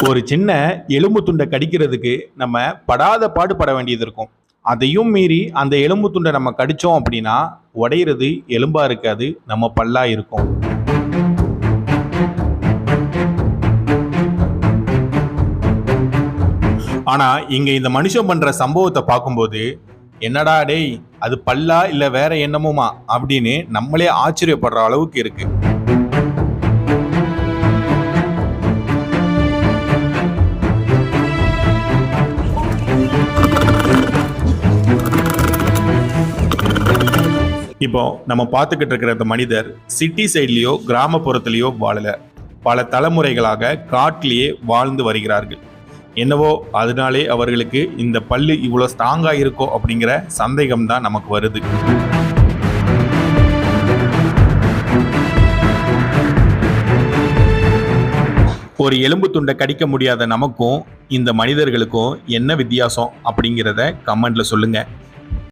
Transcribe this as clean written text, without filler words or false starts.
ஒரு சின்ன எலும்பு துண்டை கடிக்கிறதுக்கு நம்ம படாத பாடுபட வேண்டியது இருக்கும். அதையும் மீறி அந்த எலும்பு துண்டை நம்ம கடிச்சோம் அப்படின்னா உடையிறது எலும்பா இருக்காது, நம்ம பல்லா இருக்கும். ஆனா இங்க இந்த மனுஷன் பண்ற சம்பவத்தை பார்க்கும்போது என்னடா டேய் அது பல்லா இல்ல வேற என்னமுமா அப்படின்னு நம்மளே ஆச்சரியப்படுற அளவுக்கு இருக்கு. இப்போ நம்ம பார்த்துக்கிட்டு இருக்கிற இந்த மனிதர் சிட்டி சைட்லயோ கிராமப்புறத்திலேயோ வாழல, பல தலைமுறைகளாக காட்டிலேயே வாழ்ந்து வருகிறார்கள். என்னவோ அதனாலே அவர்களுக்கு இந்த பல்லு இவ்வளோ ஸ்ட்ராங்கா இருக்கோ அப்படிங்கிற சந்தேகம் தான் நமக்கு வருது. ஒரு எலும்பு துண்டை கடிக்க முடியாத நமக்கும் இந்த மனிதர்களுக்கும் என்ன வித்தியாசம் அப்படிங்கிறத கமெண்ட்ல சொல்லுங்க.